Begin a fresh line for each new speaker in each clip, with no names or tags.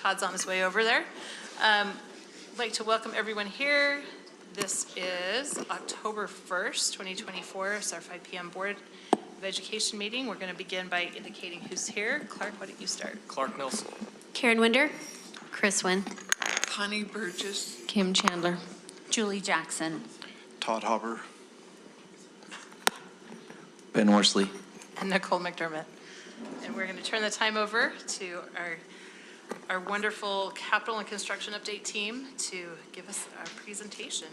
Todd's on his way over there. I'd like to welcome everyone here. This is October 1st, 2024. It's our 5 p.m. Board of Education meeting. We're going to begin by indicating who's here. Clark, why don't you start?
Clark Nelson.
Karen Winder. Chris Wynn.
Connie Burgess.
Kim Chandler.
Julie Jackson.
Todd Hopper.
Ben Worsley.
And Nicole McDermott. And we're going to turn the time over to our wonderful capital and construction update team to give us our presentation.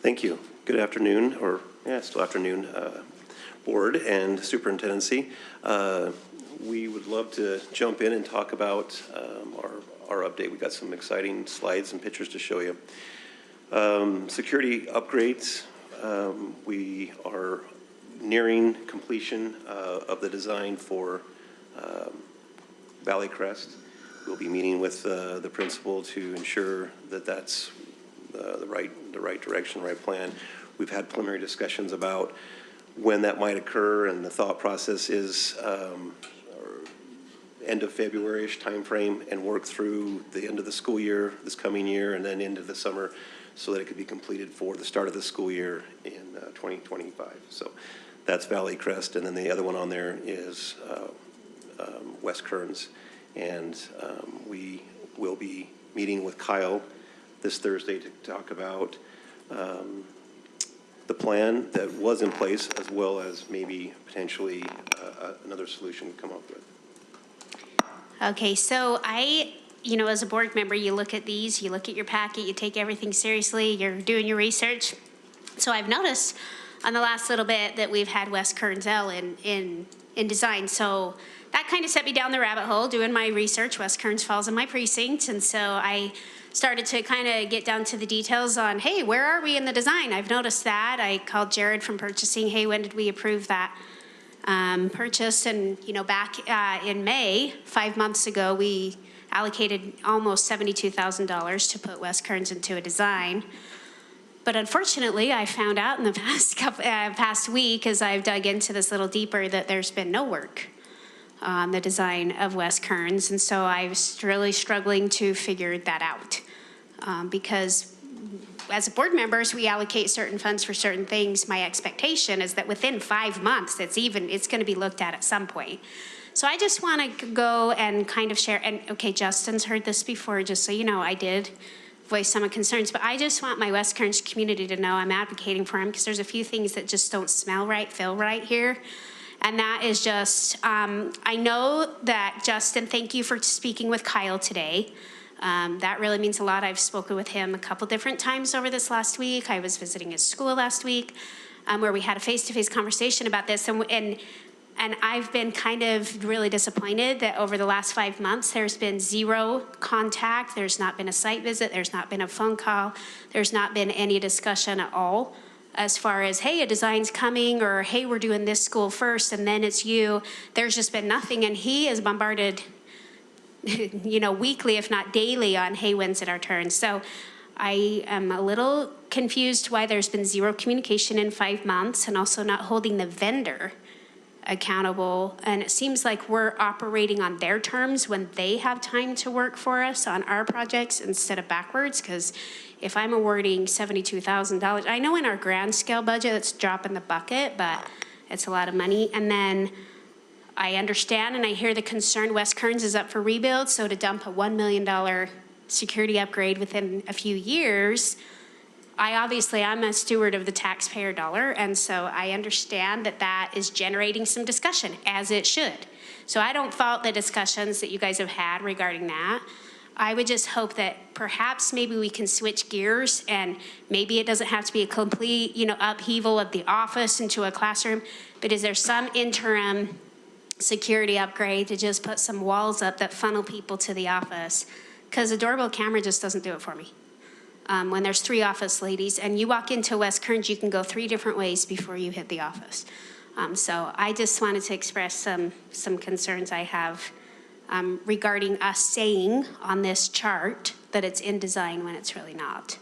Thank you. Good afternoon, or still afternoon, board and superintendency. We would love to jump in and talk about our update. We've got some exciting slides and pictures to show you. Security upgrades. We are nearing completion of the design for Valley Crest. We'll be meeting with the principal to ensure that that's the right direction, right plan. We've had preliminary discussions about when that might occur, and the thought process is end of February-ish timeframe, and work through the end of the school year this coming year, and then into the summer, so that it could be completed for the start of the school year in 2025. So that's Valley Crest, and then the other one on there is West Kearns, and we will be meeting with Kyle this Thursday to talk about the plan that was in place, as well as maybe potentially another solution to come up with.
Okay, so as a board member, you look at these, you look at your packet, you take everything seriously, you're doing your research. So I've noticed on the last little bit that we've had West Kearns L in design. So that kind of set me down the rabbit hole doing my research. West Kearns falls in my precinct. And so I started to kind of get down to the details on, hey, where are we in the design? I've noticed that. I called Jared from purchasing. Hey, when did we approve that purchase? And, back in May, 5 months ago, we allocated almost $72,000 to put West Kearns into a design. But unfortunately, I found out in the past week, as I've dug into this a little deeper, that there's been no work on the design of West Kearns. And so I was really struggling to figure that out because as board members, we allocate certain funds for certain things. My expectation is that within 5 months, it's going to be looked at some point. So I just want to go and kind of share, and okay, Justin's heard this before, just so you know, I did voice some concerns, but I just want my West Kearns community to know I'm advocating for him, because there's a few things that just don't smell right, feel right here. And that is just, I know that Justin, thank you for speaking with Kyle today. That really means a lot. I've spoken with him a couple different times over this last week. I was visiting his school last week where we had a face-to-face conversation about this. And I've been kind of really disappointed that over the last 5 months, there's been zero contact. There's not been a site visit. There's not been a phone call. There's not been any discussion at all as far as, hey, a design's coming, or hey, we're doing this school first and then it's you. There's just been nothing. And he is bombarded, weekly, if not daily, on, hey, when's it our turn? So I am a little confused why there's been zero communication in 5 months, and also not holding the vendor accountable. And it seems like we're operating on their terms when they have time to work for us on our projects instead of backwards. Because if I'm awarding $72,000, I know in our grand scale budget it's a drop in the bucket, but it's a lot of money. And then I understand and I hear the concern West Kearns is up for rebuild, so to dump a $1 million security upgrade within a few years, I'm a steward of the taxpayer dollar, and so I understand that is generating some discussion, as it should. So I don't fault the discussions that you guys have had regarding that. I would just hope that perhaps maybe we can switch gears, and maybe it doesn't have to be a complete, upheaval of the office into a classroom, but is there some interim security upgrade to just put some walls up that funnel people to the office? Because a doorbell camera just doesn't do it for me. When there's 3 office ladies and you walk into West Kearns, you can go 3 different ways before you hit the office. So I just wanted to express some concerns I have regarding us saying on this chart that it's in design when it's really not.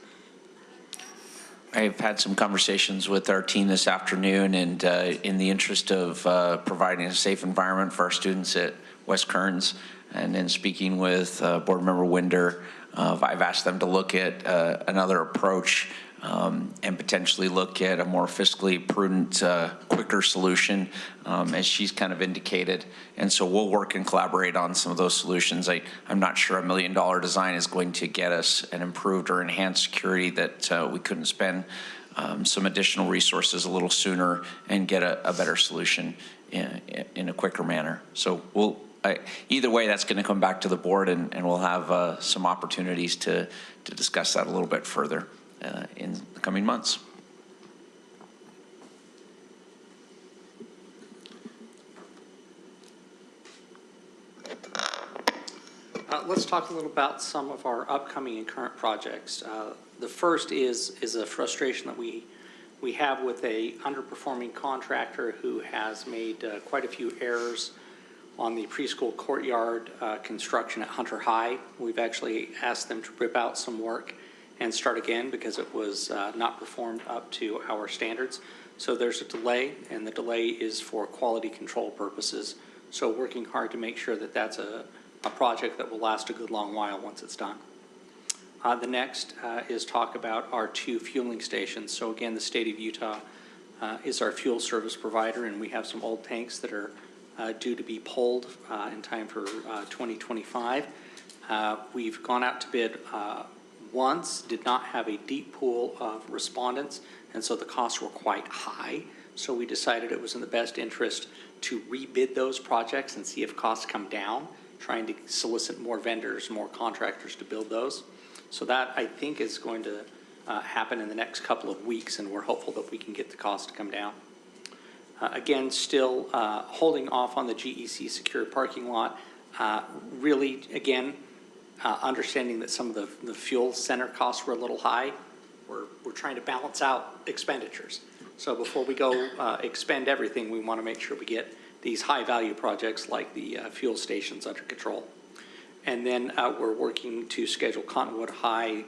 I've had some conversations with our team this afternoon, and in the interest of providing a safe environment for our students at West Kearns, And in speaking with Board Member Winder, I've asked them to look at another approach and potentially look at a more fiscally prudent, quicker solution, as she's kind of indicated. And so we'll work and collaborate on some of those solutions. I'm not sure $1 million design is going to get us an improved or enhanced security that we couldn't spend some additional resources a little sooner and get a better solution in a quicker manner. So either way, that's going to come back to the board, and we'll have some opportunities to discuss that a little bit further in the coming months.
Let's talk a little about some of our upcoming and current projects. The first is a frustration that we have with a underperforming contractor who has made quite a few errors on the preschool courtyard construction at Hunter High. We've actually asked them to rip out some work and start again because it was not performed up to our standards. So there's a delay, and the delay is for quality control purposes. So working hard to make sure that that's a project that will last a good long while once it's done. The next is talk about our 2 fueling stations. So again, the state of Utah is our fuel service provider, and we have some old tanks that are due to be pulled in time for 2025. We've gone out to bid once, did not have a deep pool of respondents, and so the costs were quite high. So we decided it was in the best interest to rebid those projects and see if costs come down, trying to solicit more vendors, more contractors to build those. So that, I think, is going to happen in the next couple of weeks, and we're hopeful that we can get the cost to come down. Again, still holding off on the GEC secure parking lot. Really, again, understanding that some of the fuel center costs were a little high. We're trying to balance out expenditures. So before we go expend everything, we want to make sure we get these high-value projects like the fuel stations under control. And then we're working to schedule Cottonwood High.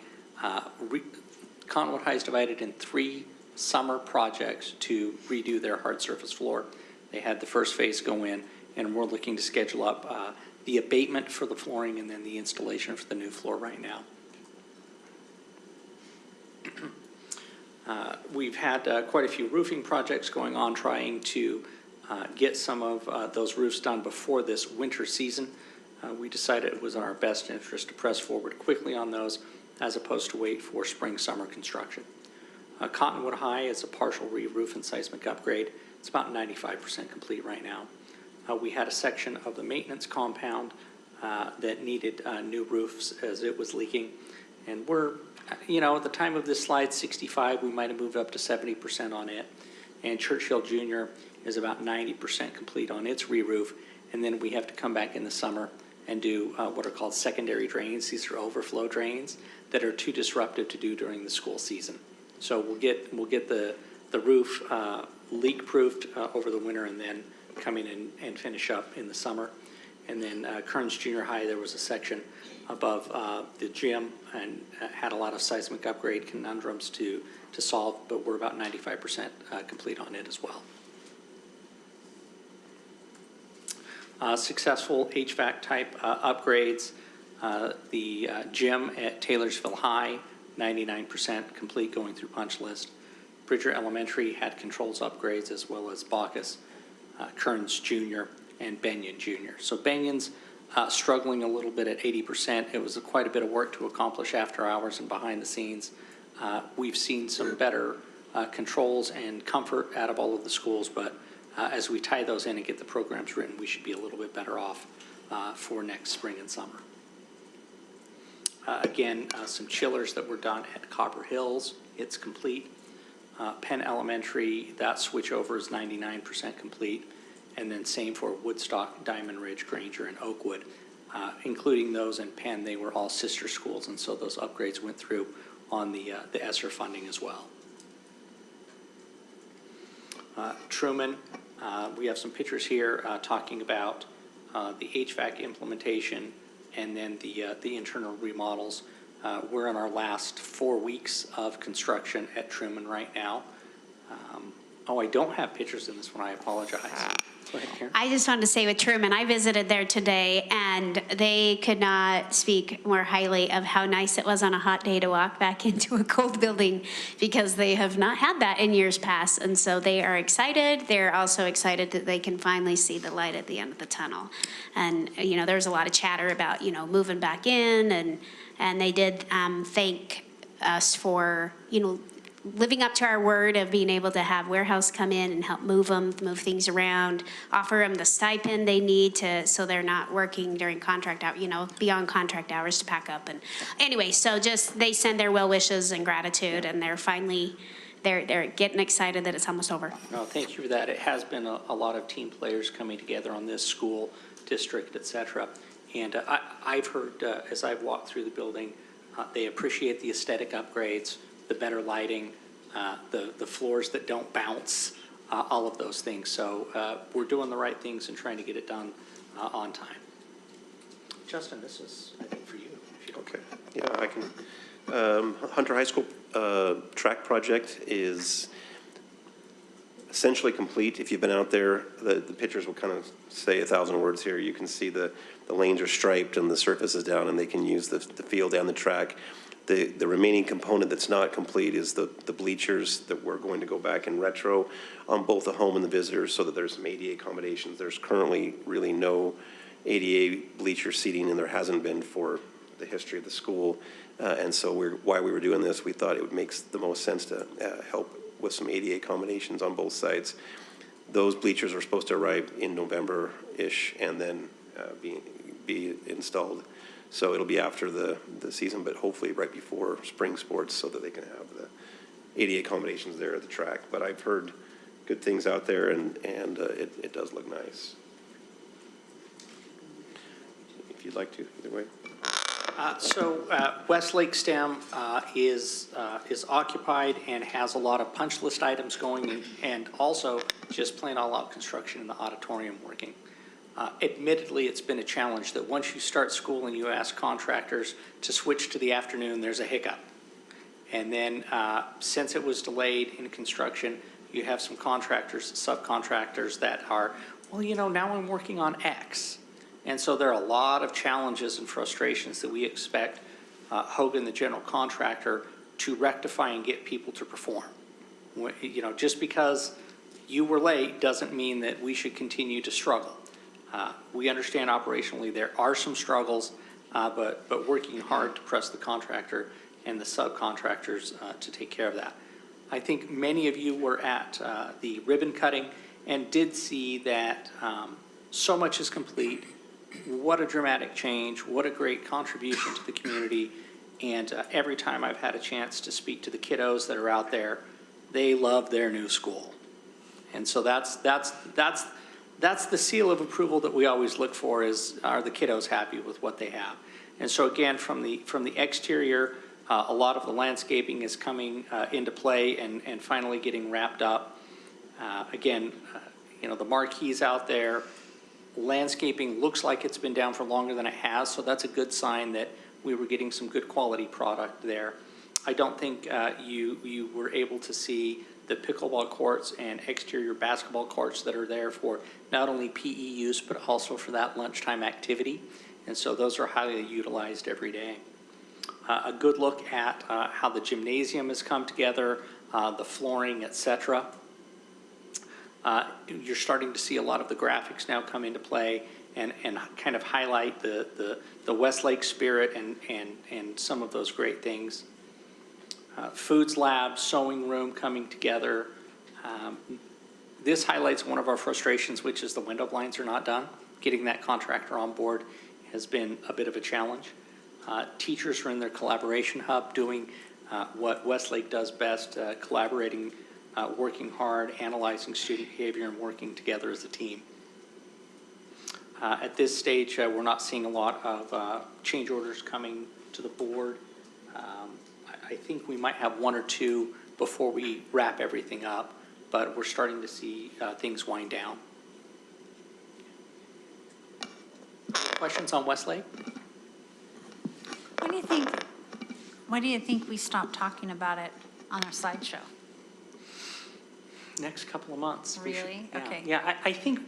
Cottonwood High is divided in 3 summer projects to redo their hard surface floor. They had the first phase go in, and we're looking to schedule up the abatement for the flooring and then the installation for the new floor right now. We've had quite a few roofing projects going on, trying to get some of those roofs done before this winter season. We decided it was in our best interest to press forward quickly on those as opposed to wait for spring, summer construction. Cottonwood High is a partial re-roof and seismic upgrade. It's about 95% complete right now. We had a section of the maintenance compound that needed new roofs as it was leaking. And we're, at the time of this slide, 65, we might have moved up to 70% on it. And Churchill Junior is about 90% complete on its re-roof. And then we have to come back in the summer and do what are called secondary drains. These are overflow drains that are too disruptive to do during the school season. So we'll get the roof leak-proofed over the winter, and then come in and finish up in the summer. And then Kearns Junior High, there was a section above the gym and had a lot of seismic upgrade conundrums to solve, but we're about 95% complete on it as well. Successful HVAC type upgrades. The gym at Taylorsville High, 99% complete going through punch list. Bridger Elementary had controls upgrades, as well as Bacchus, Kearns Junior, and Benyon Junior. So Benyon's struggling a little bit at 80%. It was quite a bit of work to accomplish after hours and behind the scenes. We've seen some better controls and comfort out of all of the schools, but as we tie those in and get the programs written, we should be a little bit better off for next spring and summer. Again, some chillers that were done at Copper Hills, it's complete. Penn Elementary, that switchover is 99% complete. And then same for Woodstock, Diamond Ridge, Granger, and Oakwood. Including those in Penn, they were all sister schools, and so those upgrades went through on the ESSER funding as well. Truman, we have some pictures here talking about the HVAC implementation and then the internal remodels. We're in our last 4 weeks of construction at Truman right now. I don't have pictures in this one, I apologize. Go ahead, Karen.
I just wanted to say with Truman, I visited there today, and they could not speak more highly of how nice it was on a hot day to walk back into a cold building, because they have not had that in years past. And so they are excited. They're also excited that they can finally see the light at the end of the tunnel. And, you know, there's a lot of chatter about, you know, moving back in, and they did thank us for, you know, living up to our word of being able to have warehouse come in and help move things around, offer them the stipend they need so they're not working during contract out, you know, beyond contract hours to pack up. And anyway, so just, they send their well wishes and gratitude, and they're getting excited that it's almost over.
No, thank you for that. It has been a lot of team players coming together on this school, district, et cetera. And I've heard, as I've walked through the building, they appreciate the aesthetic upgrades, the better lighting, the floors that don't bounce, all of those things. So we're doing the right things and trying to get it done on time. Justin, this is, I think, for you. If you don't
Okay, yeah, I can. Hunter High School track project is essentially complete. If you've been out there, the pictures will kind of say 1,000 words here. You can see the lanes are striped and the surface is down, and they can use the field and the track. The remaining component that's not complete is the bleachers that we're going to go back in retro on both the home and the visitors, so that there's some ADA accommodations. There's currently really no ADA bleacher seating, and there hasn't been for the history of the school. And so while we were doing this, we thought it makes the most sense to help with some ADA accommodations on both sides. Those bleachers are supposed to arrive in November-ish and then be installed. So it'll be after the season, but hopefully right before spring sports, so that they can have the ADA accommodations there at the track. But I've heard good things out there, and it does look nice. If you'd like to, either way.
Westlake STEM is occupied and has a lot of punch list items going, and also just plain all-out construction in the auditorium working. Admittedly, it's been a challenge that once you start school and you ask contractors to switch to the afternoon, there's a hiccup. And then since it was delayed in construction, you have some contractors, subcontractors that are, well, you know, now I'm working on X. And so there are a lot of challenges and frustrations that we expect Hogan, the general contractor, to rectify and get people to perform. You know, just because you were late doesn't mean that we should continue to struggle. We understand operationally there are some struggles, but working hard to press the contractor and the subcontractors to take care of that. I think many of you were at the ribbon cutting and did see that so much is complete. What a dramatic change. What a great contribution to the community. And every time I've had a chance to speak to the kiddos that are out there, they love their new school. And so that's the seal of approval that we always look for, is, are the kiddos happy with what they have? And so again, from the exterior, a lot of the landscaping is coming into play and finally getting wrapped up. Again, you know, the marquees out there, landscaping looks like it's been down for longer than it has, so that's a good sign that we were getting some good quality product there. I don't think you were able to see the pickleball courts and exterior basketball courts that are there for not only PE use, but also for that lunchtime activity. And so those are highly utilized every day. A good look at how the gymnasium has come together, the flooring, et cetera. You're starting to see a lot of the graphics now come into play and kind of highlight the Westlake spirit and some of those great things. Foods lab, sewing room coming together. This highlights one of our frustrations, which is the window blinds are not done. Getting that contractor on board has been a bit of a challenge. Teachers are in their collaboration hub doing what Westlake does best, collaborating, working hard, analyzing student behavior, and working together as a team. At this stage, we're not seeing a lot of change orders coming to the board. I think we might have one or two before we wrap everything up, but we're starting to see things wind down. Questions on Westlake?
Why do you think we stopped talking about it on our slideshow?
Next couple of months.
Really?
Yeah.
Okay.
Yeah, I think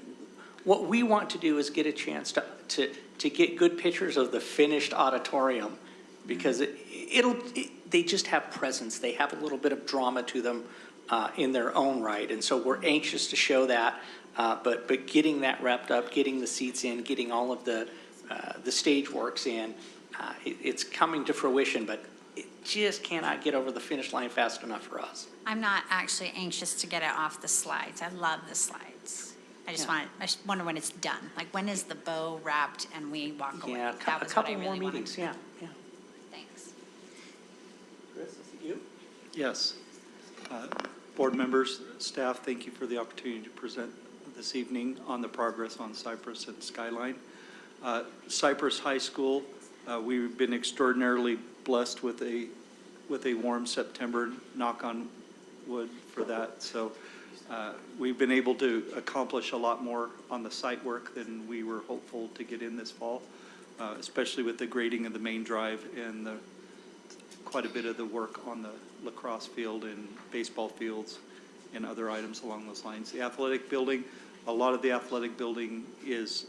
What we want to do is get a chance to get good pictures of the finished auditorium, because they just have presence. They have a little bit of drama to them in their own right. And so we're anxious to show that, but getting that wrapped up, getting the seats in, getting all of the stage works in, it's coming to fruition, but it just cannot get over the finish line fast enough for us.
I'm not actually anxious to get it off the slides. I love the slides. I just wonder when it's done. Like, when is the bow wrapped and we walk away?
Yeah,
That
a
was what I
couple more
really wanted.
meetings, yeah.
Thanks.
Chris, is it you?
Yes. Board members, staff, thank you for the opportunity to present this evening on the progress on Cypress and Skyline. Cypress High School, we've been extraordinarily blessed with a warm September, knock on wood for that. So we've been able to accomplish a lot more on the site work than we were hopeful to get in this fall, especially with the grading of the main drive and quite a bit of the work on the lacrosse field and baseball fields and other items along those lines. The athletic building, a lot of the athletic building is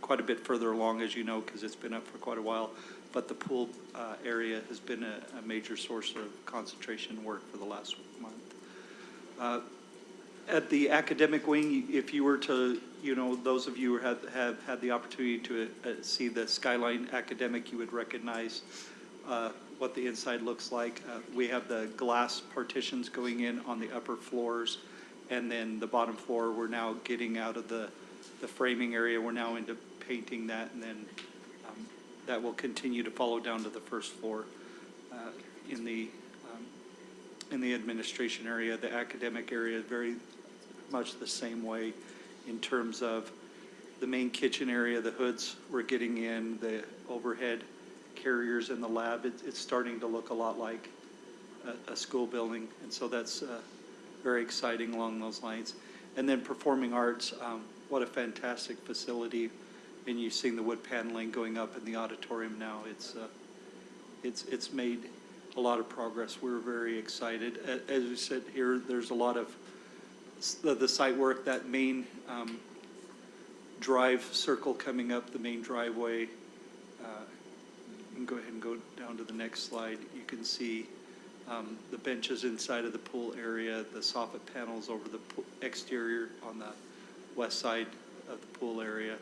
quite a bit further along, as you know, because it's been up for quite a while. But the pool area has been a major source of concentration work for the last month. At the academic wing, if you were to, those of you who have had the opportunity to see the Skyline Academic, you would recognize what the inside looks like. We have the glass partitions going in on the upper floors, and then the bottom floor, we're now getting out of the framing area. We're now into painting that, and then that will continue to follow down to the first floor in the administration area. The academic area, very much the same way in terms of the main kitchen area, the hoods we're getting in, the overhead carriers in the lab. It's starting to look a lot like a school building, and so that's very exciting along those lines. And then performing arts, what a fantastic facility. And you've seen the wood paneling going up in the auditorium now. It's made a lot of progress. We're very excited. As we said here, there's a lot of the site work, that main drive circle coming up, the main driveway. You can go ahead and go down to the next slide. You can see the benches inside of the pool area, the soffit panels over the exterior on the west side of the pool area.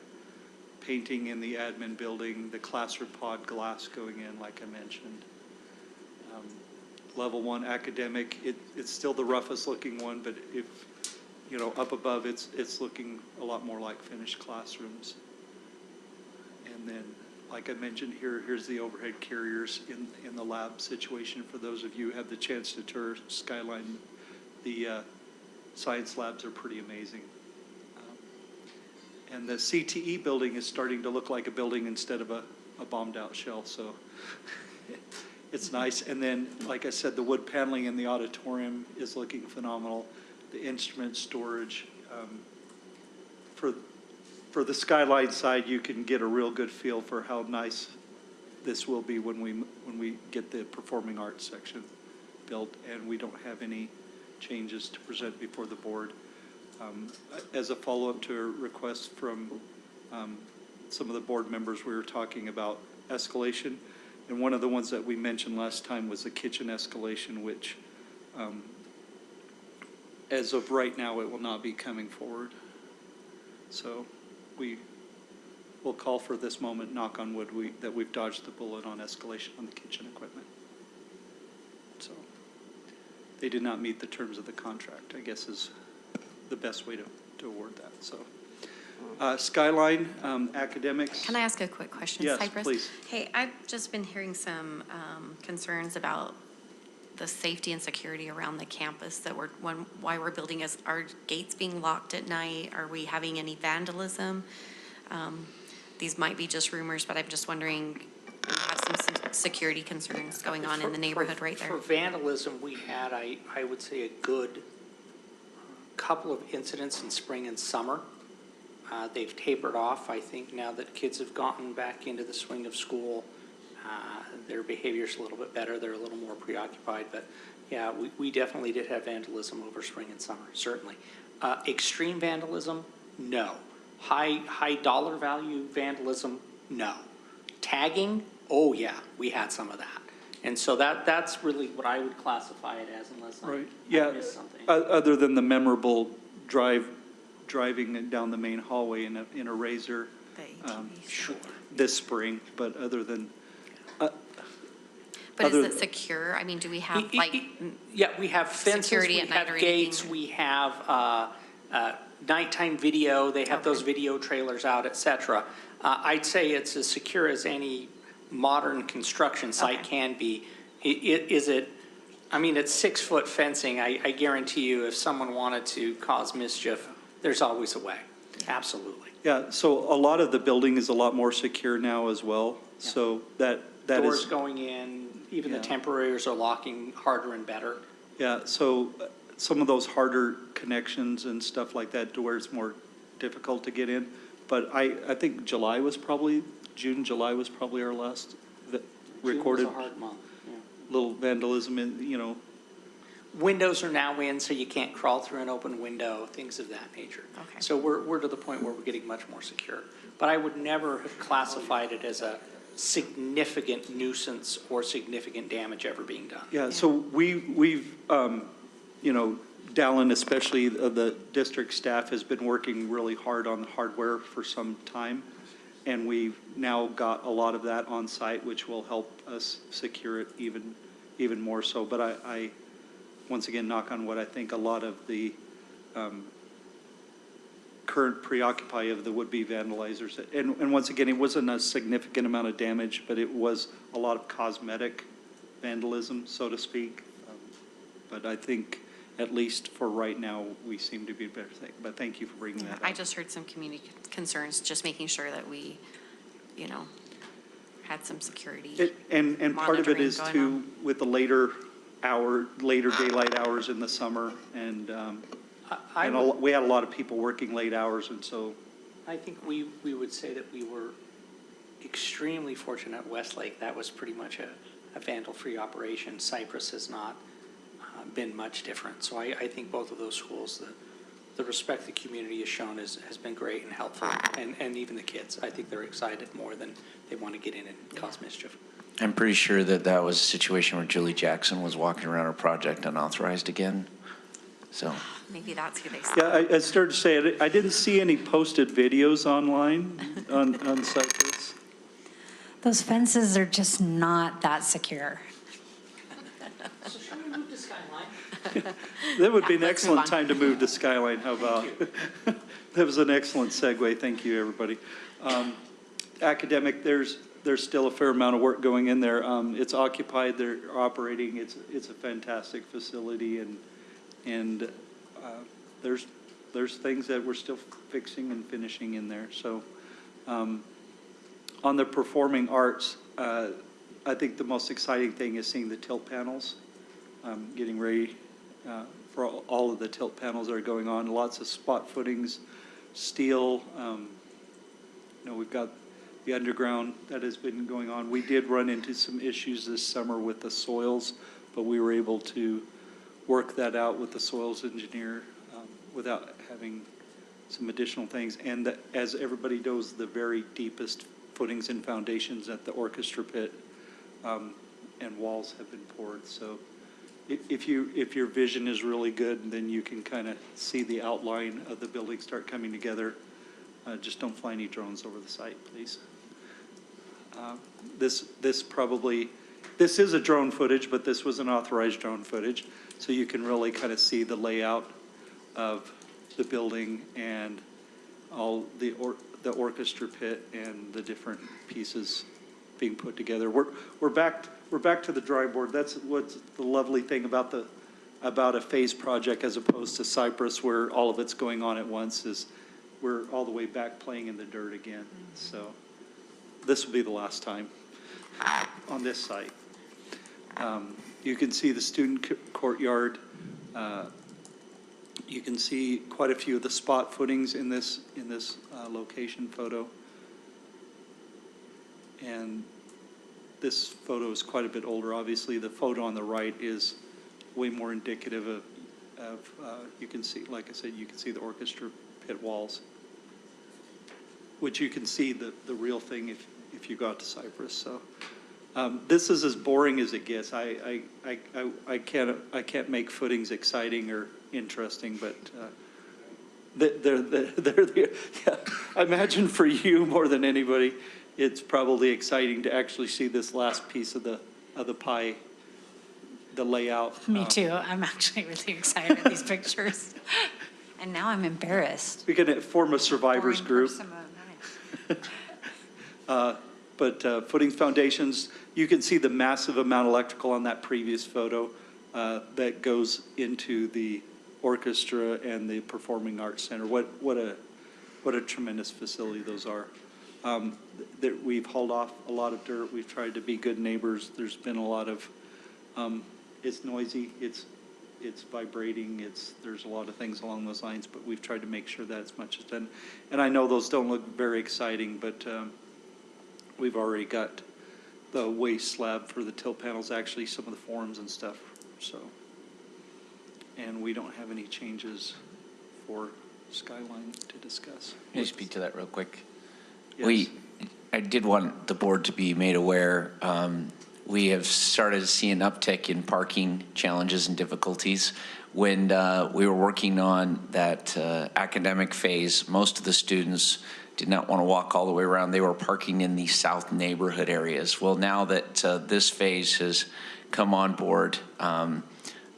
Painting in the admin building, the classroom pod glass going in, like I mentioned. Level 1 academic, it's still the roughest looking one, but if, up above, it's looking a lot more like finished classrooms. And then, like I mentioned here's the overhead carriers in the lab situation. For those of you who have the chance to tour Skyline, the science labs are pretty amazing. And the CTE building is starting to look like a building instead of a bombed out shell, so it's nice. And then, like I said, the wood paneling in the auditorium is looking phenomenal. The instrument storage. For the Skyline side, you can get a real good feel for how nice this will be when we get the performing arts section built, and we don't have any changes to present before the board. As a follow-up to a request from some of the board members, we were talking about escalation. And one of the ones that we mentioned last time was the kitchen escalation, which as of right now, it will not be coming forward. So we will call for this moment, knock on wood, that we've dodged the bullet on escalation on the kitchen equipment. So they did not meet the terms of the contract, I guess is the best way to award that. So Skyline academics.
Can I ask a quick question?
Yes,
Cypress?
please.
Hey, I've just been hearing some concerns about the safety and security around the campus why we're building. Are gates being locked at night? Are we having any vandalism? These might be just rumors, but I'm just wondering, we have some security concerns going on in the neighborhood right there.
For vandalism, we had, I would say, a good couple of incidents in spring and summer. They've tapered off, I think, now that kids have gotten back into the swing of school. Their behavior's a little bit better. They're a little more preoccupied. But, yeah, we definitely did have vandalism over spring and summer, certainly. Extreme vandalism, No. High dollar value vandalism? No. Tagging? Oh, yeah, we had some of that. And so that's really what I would classify it as, unless I
Yeah,
missed something.
other than the memorable driving down the main hallway in a Razor
Sure.
this spring, but other than,
But
Other-
is it secure? I mean, do we have like,
Yeah, we have fences,
security
we
at night
have
or
gates,
anything?
we have nighttime video, they have those
Okay.
video trailers out, et cetera. I'd say it's as secure as any modern construction site
Okay.
can be. Is it, I mean, it's 6-foot fencing. I guarantee you, if someone wanted to cause mischief, there's always a way. Absolutely.
yeah, so a lot of the building is a lot more secure now as well. So that
Doors
is,
going in, even the
Yeah.
temporaries are locking harder and better.
yeah, so some of those harder connections and stuff like that to where it's more difficult to get in. But I think July was probably, July was probably our last recorded
June was a hard month, yeah.
little vandalism in.
Windows are now in, so you can't crawl through an open window, things of that nature.
Okay.
So we're to the point where we're getting much more secure. But I would never have classified it as a significant nuisance or significant damage ever being done.
Yeah, so we've, Dallin, especially the district staff, has been working really hard on the hardware for some time. And we've now got a lot of that on site, which will help us secure it even more so. But I once again, knock on wood, I think a lot of the current preoccupy of the would-be vandalizers. And once again, it wasn't a significant amount of damage, but it was a lot of cosmetic vandalism, so to speak. But I think, at least for right now, we seem to be better. But thank you for bringing that up.
I just heard some community concerns, just making sure that we, had some security.
And part of it
monitoring
is
going
too,
on.
with the later daylight hours in the summer, and we had a lot of people working late hours, and so,
I think we would say that we were extremely fortunate at Westlake. That was pretty much a vandal-free operation. Cypress has not been much different. So I think both of those schools, the respect the community has shown has been great and helpful. And even the kids, I think they're excited more than they want to get in and cause mischief.
I'm pretty sure that was a situation where Julie Jackson was walking around her project unauthorized again. So,
Maybe that's who they saw.
yeah, I started to say, I didn't see any posted videos online on Cypress.
Those fences are just not that secure.
So should we move to Skyline?
That would be an
let's move
excellent
on.
time to move to Skyline, how about? That was an excellent segue, thank you, everybody. Academic, there's still a fair amount of work going in there. It's occupied, they're operating, it's a fantastic facility, and there's things that we're still fixing and finishing in there. So on the performing arts, I think the most exciting thing is seeing the tilt panels, getting ready for all of the tilt panels that are going on. Lots of spot footings, steel. We've got the underground that has been going on. We did run into some issues this summer with the soils, but we were able to work that out with the soils engineer without having some additional things. And as everybody knows, the very deepest footings and foundations at the orchestra pit and walls have been poured. So if your vision is really good, then you can kind of see the outline of the building start coming together. Just don't fly any drones over the site, please. This is a drone footage, but this was an authorized drone footage. So you can really kind of see the layout of the building and all the orchestra pit and the different pieces being put together. We're back to the drawing board. That's what's the lovely thing about a phase project as opposed to Cypress, where all of it's going on at once, is we're all the way back playing in the dirt again. So this will be the last time on this site. You can see the student courtyard. You can see quite a few of the spot footings in this location photo. And this photo is quite a bit older. Obviously, the photo on the right is way more indicative of you can see, like I said, you can see the orchestra pit walls which you can see the real thing if you go out to Cypress. So this is as boring as it gets. I can't make footings exciting or interesting, but yeah. I imagine for you more than anybody, it's probably exciting to actually see this last piece of the pie, the layout.
Me too. I'm actually really excited at these pictures. And now I'm embarrassed.
We can form a survivors
Boring
group.
person of night.
But footings, foundations, you can see the massive amount of electrical on that previous photo that goes into the orchestra and the Performing Arts Center. What a tremendous facility those are. That we've hauled off a lot of dirt. We've tried to be good neighbors. There's been a lot of, it's noisy, it's vibrating, there's a lot of things along those lines, but we've tried to make sure that as much as done. And I know those don't look very exciting, but we've already got the waste slab for the tilt panels, actually some of the forms and stuff, so. And we don't have any changes for Skyline to discuss.
Can you speak to that real quick?
Yes.
I did want the board to be made aware, we have started to see an uptick in parking challenges and difficulties. When we were working on that academic phase, most of the students did not want to walk all the way around. They were parking in the south neighborhood areas. Well, now that this phase has come on board,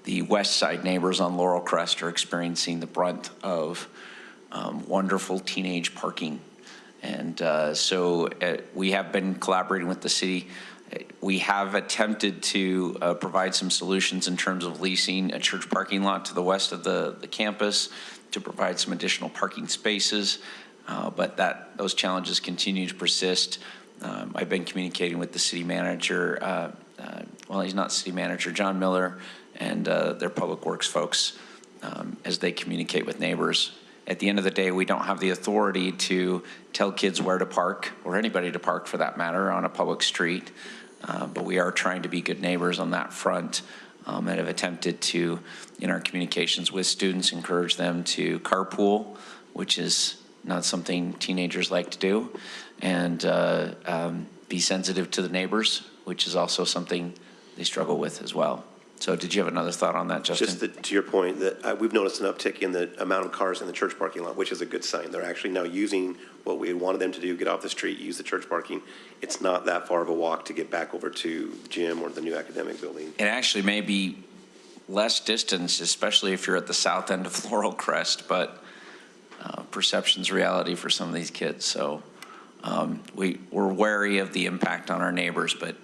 the west side neighbors on Laurel Crest are experiencing the brunt of wonderful teenage parking. And so we have been collaborating with the city. We have attempted to provide some solutions in terms of leasing a church parking lot to the west of the campus to provide some additional parking spaces, but those challenges continue to persist. I've been communicating with the city manager, well, he's not city manager, John Miller, and their public works folks as they communicate with neighbors. At the end of the day, we don't have the authority to tell kids where to park, or anybody to park for that matter, on a public street. But we are trying to be good neighbors on that front and have attempted to, in our communications with students, encourage them to carpool, which is not something teenagers like to do, and be sensitive to the neighbors, which is also something they struggle with as well. So did you have another thought on that, Justin?
Just to your point, that we've noticed an uptick in the amount of cars in the church parking lot, which is a good sign. They're actually now using what we wanted them to do, get off the street, use the church parking. It's not that far of a walk to get back over to the gym or the new academic building.
It actually may be less distance, especially if you're at the south end of Laurel Crest, but perception's reality for some of these kids. So we're wary of the impact on our neighbors, but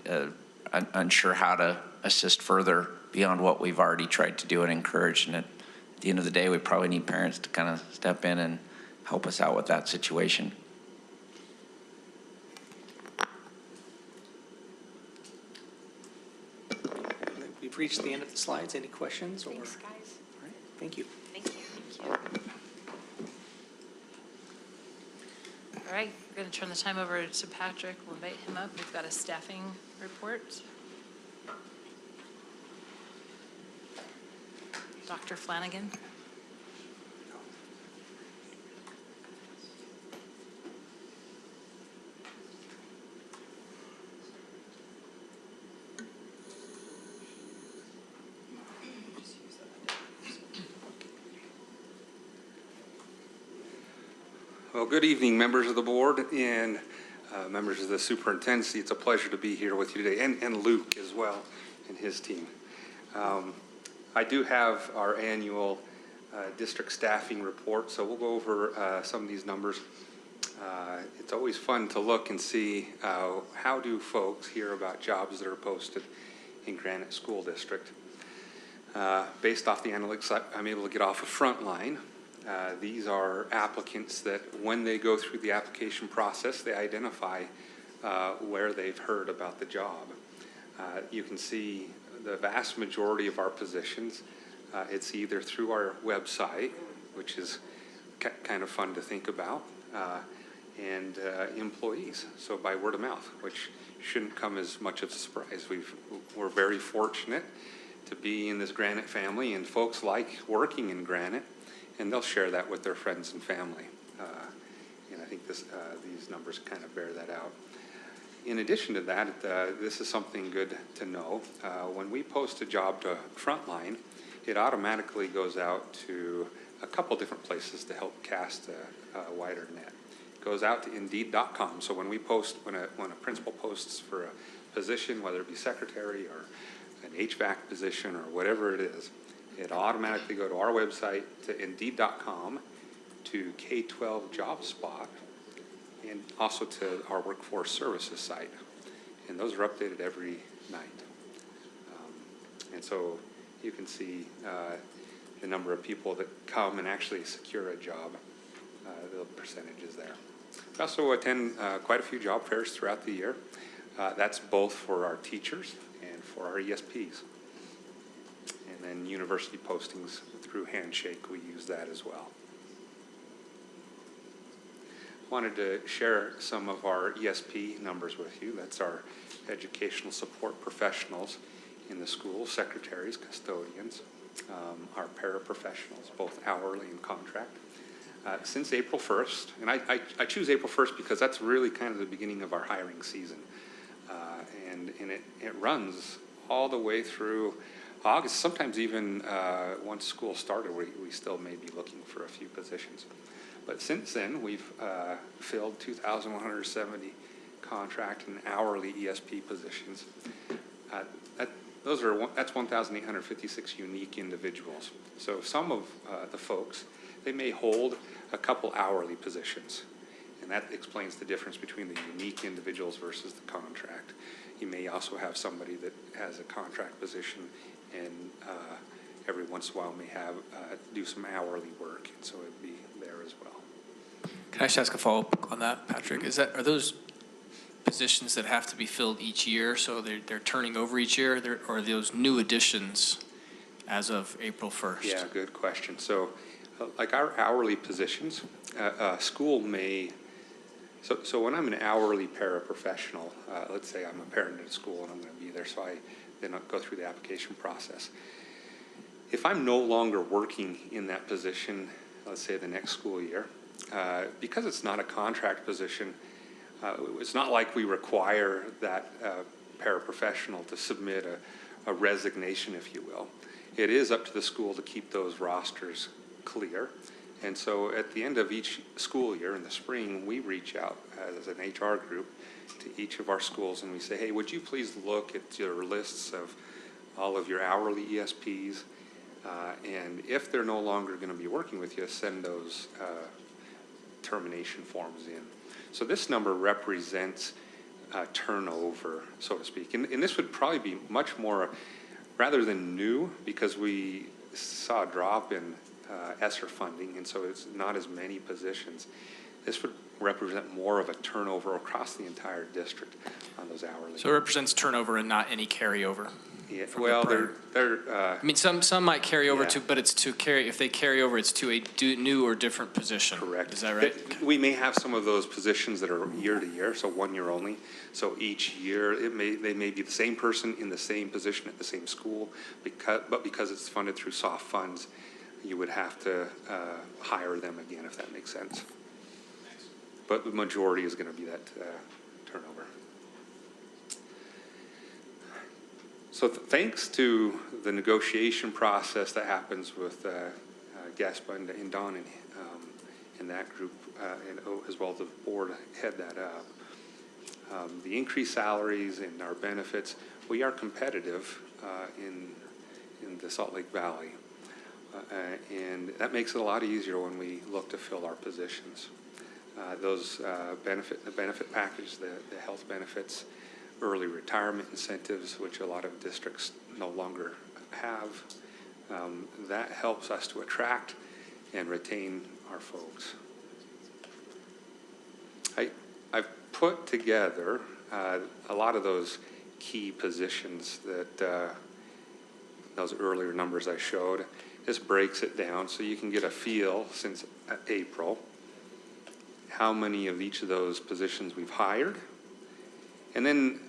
unsure how to assist further beyond what we've already tried to do and encourage. And at the end of the day, we probably need parents to kind of step in and help us out with that situation.
We've reached the end of the slides. Any questions?
Thanks, guys.
All right, thank you.
Thank you.
All right, we're going to turn the time over to Patrick. We'll invite him up. We've got a staffing report. Dr. Flanagan.
Well, good evening, members of the board and members of the superintendency. It's a pleasure to be here with you today, and Luke as well and his team. I do have our annual district staffing report, so we'll go over some of these numbers. It's always fun to look and see how do folks hear about jobs that are posted in Granite School District. Based off the analytics I'm able to get off of Frontline, these are applicants that when they go through the application process, they identify where they've heard about the job. You can see the vast majority of our positions, it's either through our website, which is kind of fun to think about, and employees, so by word of mouth, which shouldn't come as much of a surprise. We're very fortunate to be in this Granite family, and folks like working in Granite, and they'll share that with their friends and family. And I think these numbers kind of bear that out. In addition to that, this is something good to know. When we post a job to Frontline, it automatically goes out to a couple different places to help cast a wider net. It goes out to Indeed.com. So when we post, when a principal posts for a position, whether it be secretary or an HVAC position or whatever it is, it automatically go to our website, to Indeed.com, to K-12 Job Spot, and also to our Workforce Services site. And those are updated every night. And so you can see the number of people that come and actually secure a job, the percentages there. We also attend quite a few job fairs throughout the year. That's both for our teachers and for our ESPs. And then university postings through Handshake, we use that as well. Wanted to share some of our ESP numbers with you. That's our educational support professionals in the school, secretaries, custodians, our paraprofessionals, both hourly and contract. Since April 1st, and I choose April 1st because that's really kind of the beginning of our hiring season. And it runs all the way through August, sometimes even once school started, we still may be looking for a few positions. But since then, we've filled 2,170 contract and hourly ESP positions. That's 1,856 unique individuals. So some of the folks, they may hold a couple hourly positions, and that explains the difference between the unique individuals versus the contract. You may also have somebody that has a contract position and every once in a while may have do some hourly work, and so it'd be there as well.
Can I just ask a follow-up on that, Patrick? Are those positions that have to be filled each year, so they're turning over each year, or are those new additions as of April 1st?
Yeah, good question. So like our hourly positions, school may, so when I'm an hourly paraprofessional, let's say I'm a parent at a school and I'm going to be there, so I then go through the application process. If I'm no longer working in that position, let's say the next school year, because it's not a contract position, it's not like we require that paraprofessional to submit a resignation, if you will. It is up to the school to keep those rosters clear. And so at the end of each school year in the spring, we reach out as an HR group to each of our schools and we say, hey, would you please look at your lists of all of your hourly ESPs, and if they're no longer going to be working with you, send those termination forms in. So this number represents turnover, so to speak. And this would probably be much more, rather than new, because we saw a drop in ESSER funding, and so it's not as many positions. This would represent more of a turnover across the entire district on those hourly.
So it represents turnover and not any carryover?
Yeah, well, they're
I mean, some might carry over
yeah.
but it's to carry, if they carry over, it's to a new or different position.
Correct.
Is that right?
We may have some of those positions that are year to year, so 1 year only. So each year, they may be the same person in the same position at the same school, but because it's funded through soft funds, you would have to hire them again, if that makes sense. But the majority is going to be that turnover. So thanks to the negotiation process that happens with GASPA and Don and that group, and as well as the board head that up, the increased salaries and our benefits, we are competitive in the Salt Lake Valley. And that makes it a lot easier when we look to fill our positions. The benefit package, the health benefits, early retirement incentives, which a lot of districts no longer have, that helps us to attract and retain our folks. I've put together a lot of those key positions that those earlier numbers I showed. This breaks it down so you can get a feel since April how many of each of those positions we've hired. And then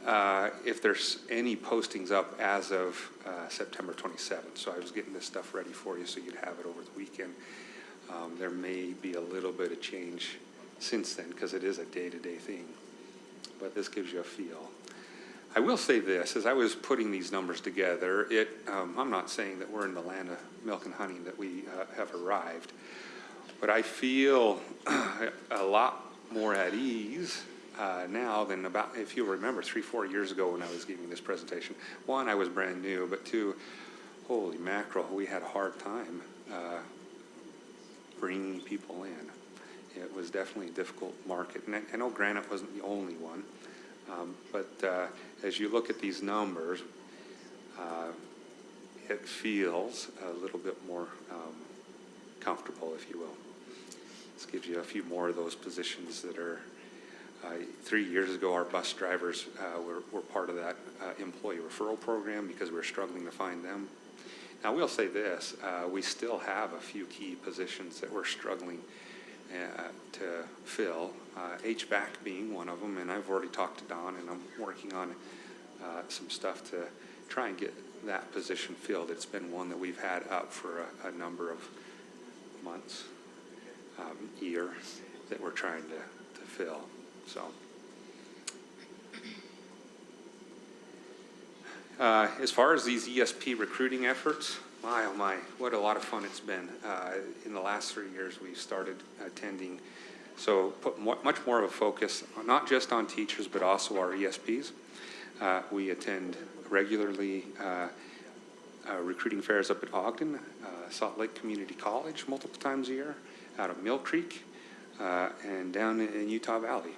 if there's any postings up as of September 27th. So I was getting this stuff ready for you so you'd have it over the weekend. There may be a little bit of change since then, because it is a day-to-day thing. But this gives you a feel. I will say this, as I was putting these numbers together, I'm not saying that we're in the land of milk and honey, that we have arrived, but I feel a lot more at ease now than about, if you remember, 3-4 years ago when I was giving this presentation. One, I was brand new, but two, holy mackerel, we had a hard time bringing people in. It was definitely a difficult market, and I know Granite wasn't the only one. But as you look at these numbers, it feels a little bit more comfortable, if you will. This gives you a few more of those positions that are, 3 years ago, our bus drivers were part of that employee referral program because we were struggling to find them. Now, we'll say this, we still have a few key positions that we're struggling to fill, HVAC being one of them, and I've already talked to Don, and I'm working on some stuff to try and get that position filled. It's been one that we've had up for a number of months, year, that we're trying to fill. So, as far as these ESP recruiting efforts, my, oh my, what a lot of fun it's been. In the last 3 years, we've started attending, so put much more of a focus, not just on teachers, but also our ESPs. We attend regularly recruiting fairs up at Ogden, Salt Lake Community College multiple times a year, out of Mill Creek, and down in Utah Valley.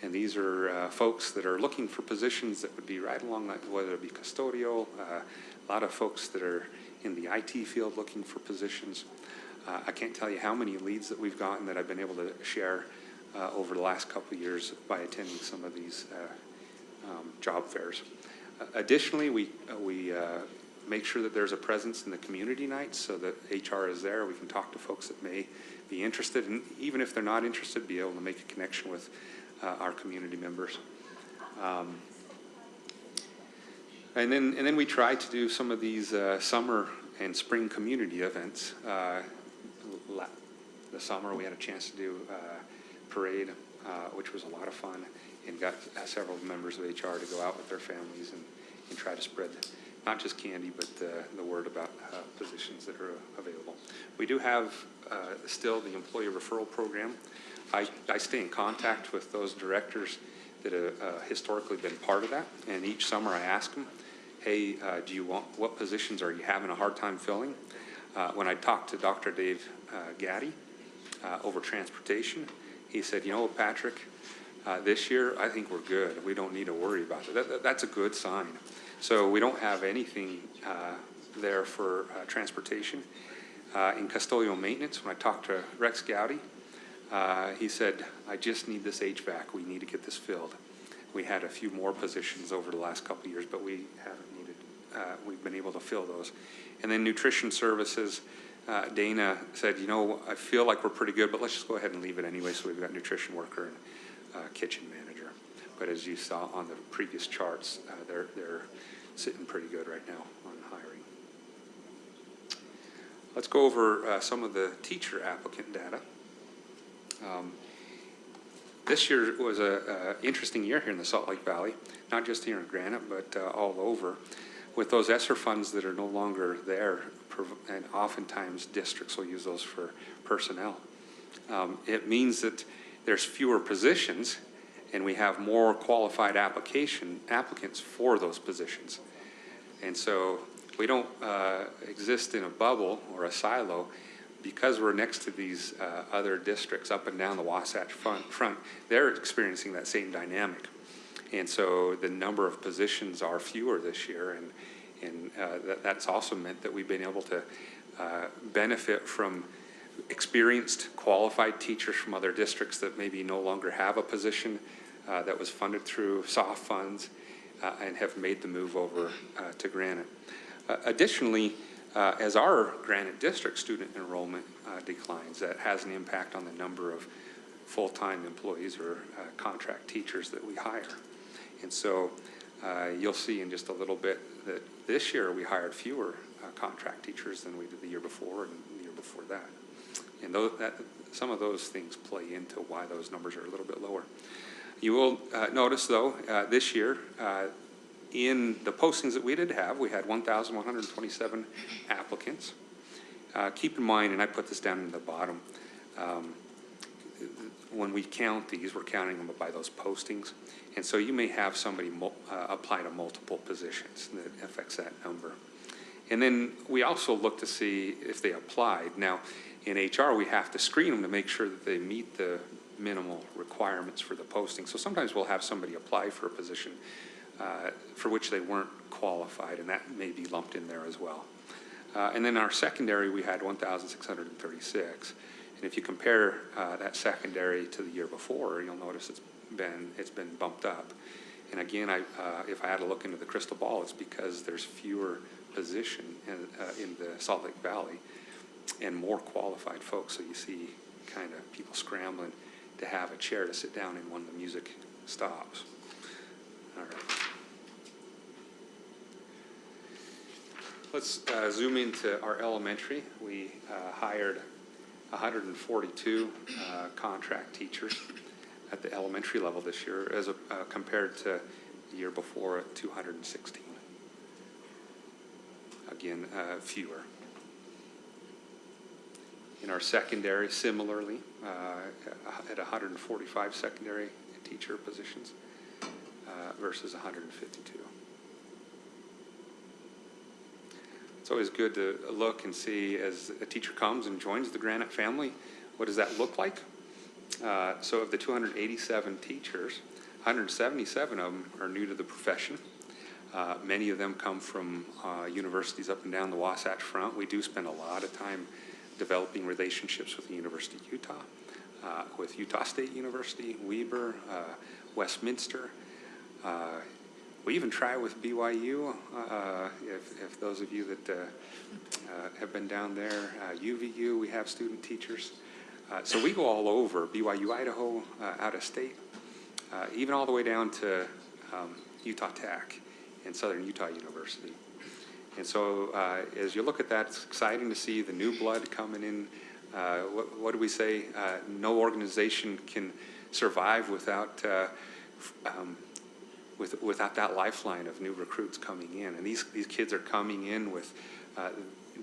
And these are folks that are looking for positions that would be right along, whether it be custodial, a lot of folks that are in the IT field looking for positions. I can't tell you how many leads that we've gotten that I've been able to share over the last couple of years by attending some of these job fairs. Additionally, we make sure that there's a presence in the community nights so that HR is there. We can talk to folks that may be interested, and even if they're not interested, be able to make a connection with our community members. And then we try to do some of these summer and spring community events. The summer we had a chance to do a parade, which was a lot of fun, and got several members of HR to go out with their families and try to spread not just candy, but the word about positions that are available. We do have still the employee referral program. I stay in contact with those directors that have historically been part of that, and each summer I ask them, hey, what positions are you having a hard time filling? When I talked to Dr. Dave Gaddy over transportation, he said, you know what, Patrick, this year I think we're good. We don't need to worry about it. That's a good sign. So we don't have anything there for transportation. In custodial maintenance, when I talked to Rex Gowdy, he said, I just need this HVAC. We need to get this filled. We had a few more positions over the last couple of years, but we haven't needed, we've been able to fill those. And then nutrition services, Dana said, you know, I feel like we're pretty good, but let's just go ahead and leave it anyway. So we've got nutrition worker and kitchen manager. But as you saw on the previous charts, they're sitting pretty good right now on hiring. Let's go over some of the teacher applicant data. This year was an interesting year here in the Salt Lake Valley, not just here in Granite, but all over. With those ESSER funds that are no longer there, and oftentimes districts will use those for personnel. It means that there's fewer positions, and we have more qualified applicants for those positions. And so we don't exist in a bubble or a silo. Because we're next to these other districts up and down the Wasatch front, they're experiencing that same dynamic. And so the number of positions are fewer this year, and that's also meant that we've been able to benefit from experienced, qualified teachers from other districts that maybe no longer have a position that was funded through soft funds and have made the move over to Granite. Additionally, as our Granite District student enrollment declines, that has an impact on the number of full-time employees or contract teachers that we hire. And so you'll see in just a little bit that this year we hired fewer contract teachers than we did the year before and the year before that. And some of those things play into why those numbers are a little bit lower. You will notice, though, this year, in the postings that we did have, we had 1,127 applicants. Keep in mind, and I put this down in the bottom, when we count these, we're counting them by those postings. And so you may have somebody apply to multiple positions that affects that number. And then we also look to see if they applied. Now, in HR, we have to screen them to make sure that they meet the minimal requirements for the posting. So sometimes we'll have somebody apply for a position for which they weren't qualified, and that may be lumped in there as well. And then our secondary, we had 1,636. And if you compare that secondary to the year before, you'll notice it's been bumped up. And again, if I had to look into the crystal ball, it's because there's fewer position in the Salt Lake Valley and more qualified folks. So you see kind of people scrambling to have a chair to sit down in when the music stops. All right. Let's zoom into our elementary. We hired 142 contract teachers at the elementary level this year, as compared to the year before at 216. Again, fewer. In our secondary, similarly, at 145 secondary teacher positions versus 152. It's always good to look and see as a teacher comes and joins the Granite family, what does that look like? So of the 287 teachers, 177 of them are new to the profession. Many of them come from universities up and down the Wasatch Front. We do spend a lot of time developing relationships with the University of Utah, with Utah State University, Weber, Westminster. We even try with BYU, if those of you that have been down there. UVU, we have student teachers. So we go all over, BYU Idaho, out of state, even all the way down to Utah Tech and Southern Utah University. And so as you look at that, it's exciting to see the new blood coming in. What do we say? No organization can survive without without that lifeline of new recruits coming in. And these kids are coming in with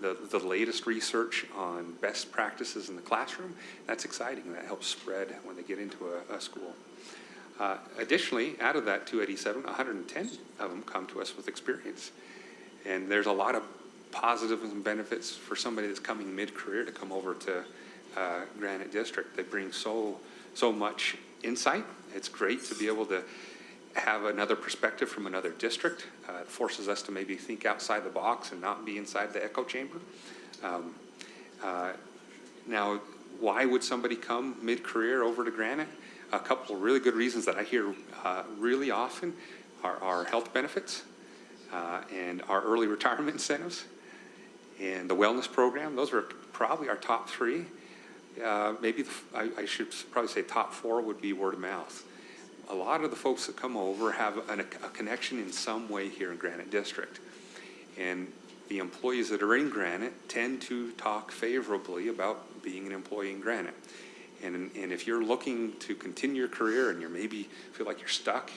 the latest research on best practices in the classroom. That's exciting. That helps spread when they get into a school. Additionally, out of that 287, 110 of them come to us with experience. And there's a lot of positives and benefits for somebody that's coming mid-career to come over to Granite District. They bring so much insight. It's great to be able to have another perspective from another district. It forces us to maybe think outside the box and not be inside the echo chamber. Now, why would somebody come mid-career over to Granite? A couple of really good reasons that I hear really often are our health benefits and our early retirement incentives and the wellness program. Those are probably our top three. Maybe I should probably say top four would be word of mouth. A lot of the folks that come over have a connection in some way here in Granite District. And the employees that are in Granite tend to talk favorably about being an employee in Granite. And if you're looking to continue your career and you maybe feel like you're stuck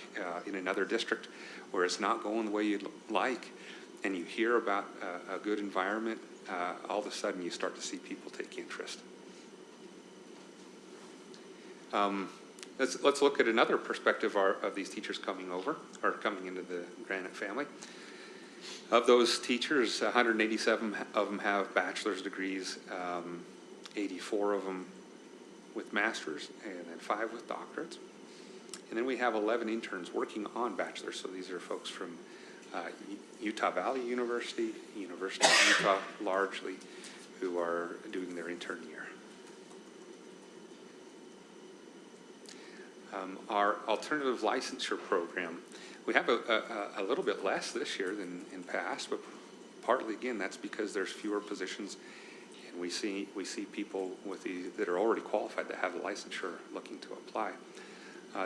in another district where it's not going the way you'd like, and you hear about a good environment, all of a sudden you start to see people take interest. Let's look at another perspective of these teachers coming over, or coming into the Granite family. Of those teachers, 187 of them have bachelor's degrees, 84 of them with masters, and then 5 with doctorates. And then we have 11 interns working on bachelor's. So these are folks from Utah Valley University, University of Utah largely, who are doing their intern year. Our alternative licensure program, we have a little bit less this year than in past, but partly, again, that's because there's fewer positions, and we see people with that are already qualified that have the licensure looking to apply.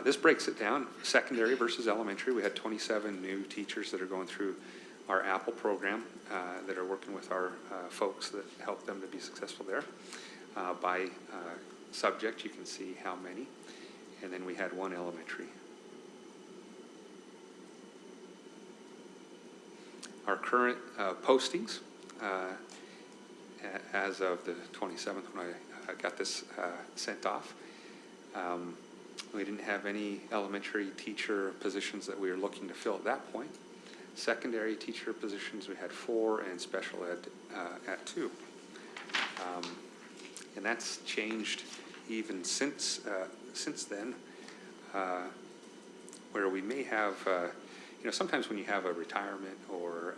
This breaks it down, secondary versus elementary. We had 27 new teachers that are going through our Apple program that are working with our folks that help them to be successful there. by subject. You can see how many. And then we had 1 elementary. Our current postings, as of the 27th when I got this sent off, we didn't have any elementary teacher positions that we were looking to fill at that point. Secondary teacher positions, we had 4, and special ed at 2. And that's changed even since then, where we may have, sometimes when you have a retirement or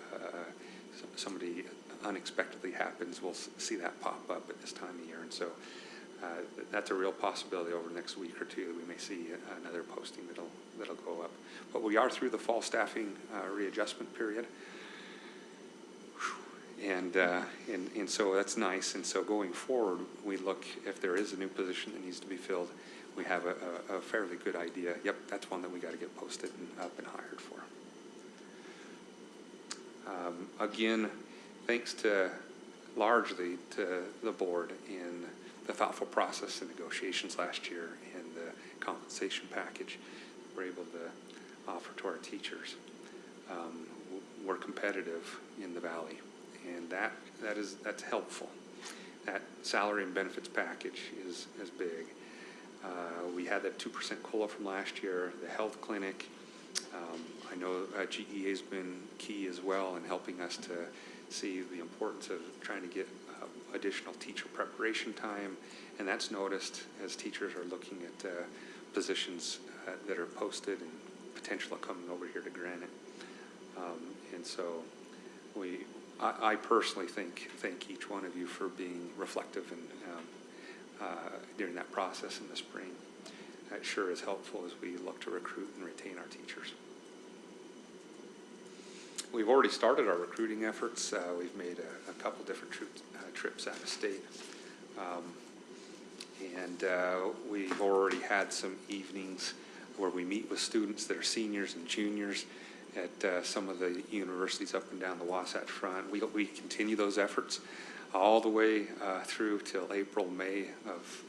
somebody unexpectedly happens, we'll see that pop up at this time of year. And so that's a real possibility over the next week or two that we may see another posting that'll go up. But we are through the fall staffing readjustment period. And so that's nice. And so going forward, we look, if there is a new position that needs to be filled, we have a fairly good idea. Yep, that's one that we got to get posted and up and hired for. Again, thanks largely to the board in the thoughtful process and negotiations last year and the compensation package we're able to offer to our teachers. We're competitive in the Valley, and that's helpful. That salary and benefits package is big. We had that 2% COLA from last year, the health clinic. I know GEA has been key as well in helping us to see the importance of trying to get additional teacher preparation time, and that's noticed as teachers are looking at positions that are posted and potential of coming over here to Granite. And so I personally thank each one of you for being reflective and during that process in the spring. That sure is helpful as we look to recruit and retain our teachers. We've already started our recruiting efforts. We've made a couple different trips out of state. And we've already had some evenings where we meet with students that are seniors and juniors at some of the universities up and down the Wasatch Front. We continue those efforts all the way through till April, May of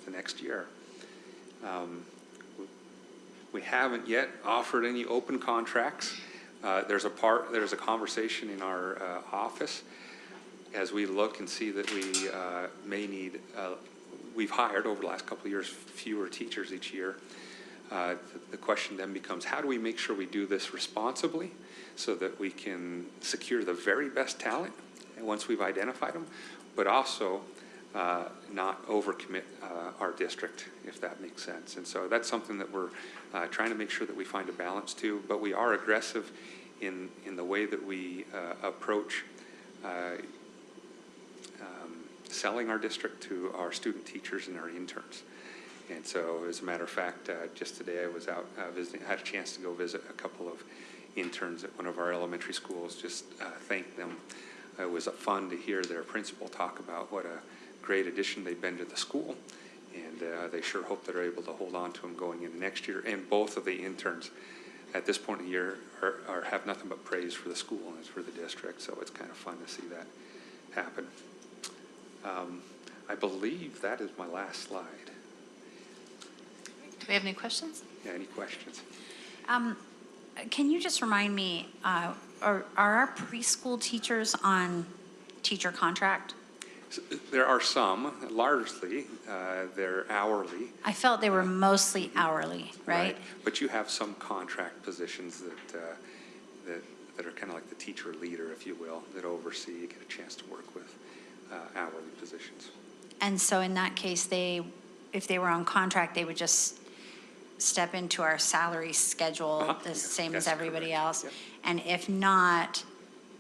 the next year. We haven't yet offered any open contracts. There's a conversation in our office as we look and see that we may need, we've hired over the last couple of years fewer teachers each year. The question then becomes, how do we make sure we do this responsibly so that we can secure the very best talent once we've identified them, but also not overcommit our district, if that makes sense. And so that's something that we're trying to make sure that we find a balance to, but we are aggressive in the way that we approach selling our district to our student teachers and our interns. And so, as a matter of fact, just today I was out visiting. I had a chance to go visit a couple of interns at one of our elementary schools, just thank them. It was fun to hear their principal talk about what a great addition they've been to the school, and they sure hope they're able to hold on to them going into next year. And both of the interns at this point in the year have nothing but praise for the school and for the district, so it's kind of fun to see that happen. I believe that is my last slide.
Do we have any questions?
Yeah, any questions?
Can you just remind me, are our preschool teachers on teacher contract?
There are some, largely, they're hourly.
I felt they were mostly hourly, right?
But you have some contract positions that are kind of like the teacher leader, if you will, that oversee, you get a chance to work with hourly positions.
And so in that case, if they were on contract, they would just step into our salary schedule the same as everybody
correct.
else?
Yep.
And if not,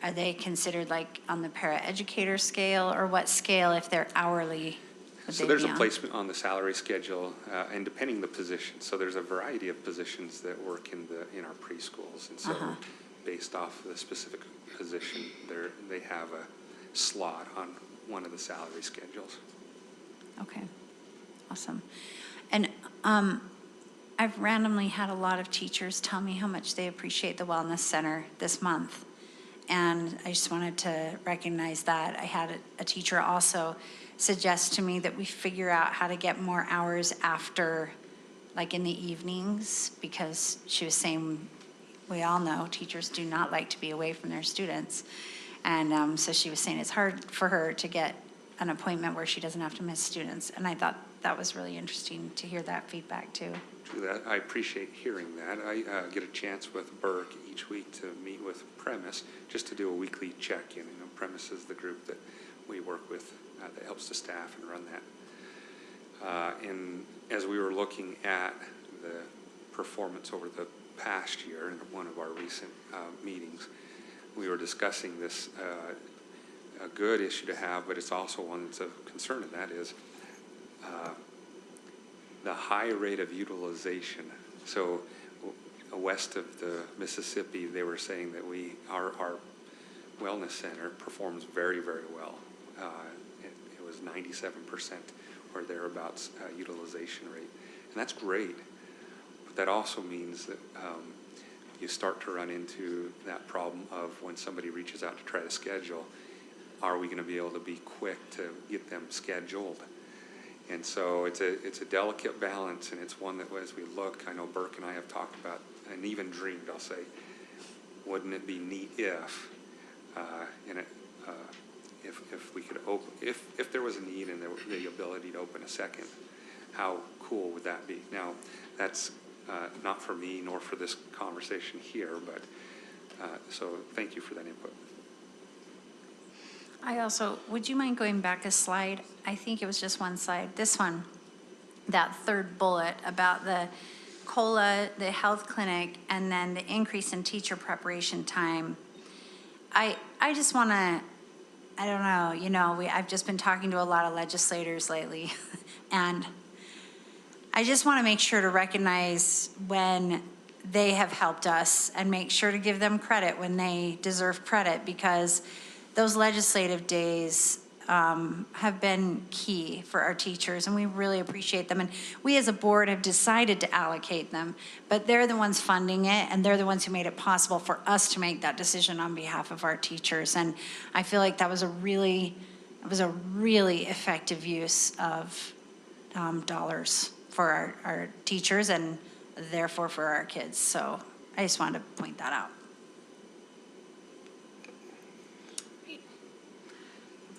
are they considered like on the paraeducator scale, or what scale if they're hourly?
So there's a placement on the salary schedule, and depending the position. So there's a variety of positions that work in our preschools, and so based off the specific position, they have a slot on one of the salary schedules.
Okay, awesome. And I've randomly had a lot of teachers tell me how much they appreciate the Wellness Center this month. And I just wanted to recognize that. I had a teacher also suggest to me that we figure out how to get more hours after, like in the evenings, because she was saying, we all know teachers do not like to be away from their students. And so she was saying it's hard for her to get an appointment where she doesn't have to miss students. And I thought that was really interesting to hear that feedback too.
True that. I appreciate hearing that. I get a chance with Burke each week to meet with Premise, just to do a weekly check-in. You know, Premise is the group that we work with that helps the staff and run that. And as we were looking at the performance over the past year in one of our recent meetings, we were discussing this, a good issue to have, but it's also one that's of concern, and that is the high rate of utilization. So west of the Mississippi, they were saying that our wellness center performs very, very well. It was 97% or thereabouts utilization rate, and that's great. But that also means that you start to run into that problem of when somebody reaches out to try to schedule, are we going to be able to be quick to get them scheduled? And so it's a delicate balance, and it's one that as we look, I know Burke and I have talked about, and even dreamed, I'll say, wouldn't it be neat if we could open, if there was a need and there was the ability to open a second, how cool would that be? Now, that's not for me nor for this conversation here, but so thank you for that input.
I also, would you mind going back a slide? I think it was just one slide. This one, that third bullet about the COLA, the health clinic, and then the increase in teacher preparation time. I just want to, I don't know, you know, I've just been talking to a lot of legislators lately, and I just want to make sure to recognize when they have helped us and make sure to give them credit when they deserve credit, because those legislative days have been key for our teachers, and we really appreciate them. And we as a board have decided to allocate them, but they're the ones funding it, and they're the ones who made it possible for us to make that decision on behalf of our teachers. And I feel like that was a really effective use of dollars for our teachers and therefore for our kids. So I just wanted to point that out.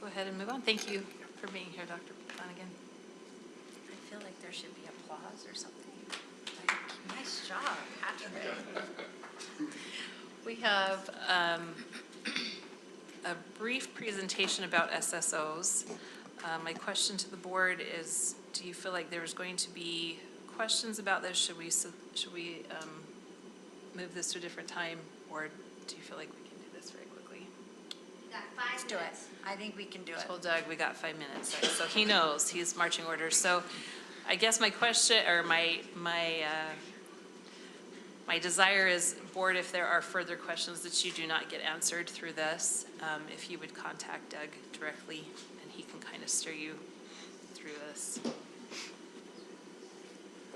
Go ahead and move on. Thank you for being here, Dr. Flanagan.
I feel like there should be applause or something. Nice job, Patrick.
We have a brief presentation about SSOs. My question to the board is, do you feel like there's going to be questions about this? Should we move this to a different time, or do you feel like we can do this very quickly?
Let's do it. I think we can do it.
Told Doug we got 5 minutes, so he knows, he's marching orders. So I guess my question, or my desire is, board, if there are further questions that you do not get answered through this, if you would contact Doug directly, and he can kind of steer you through this.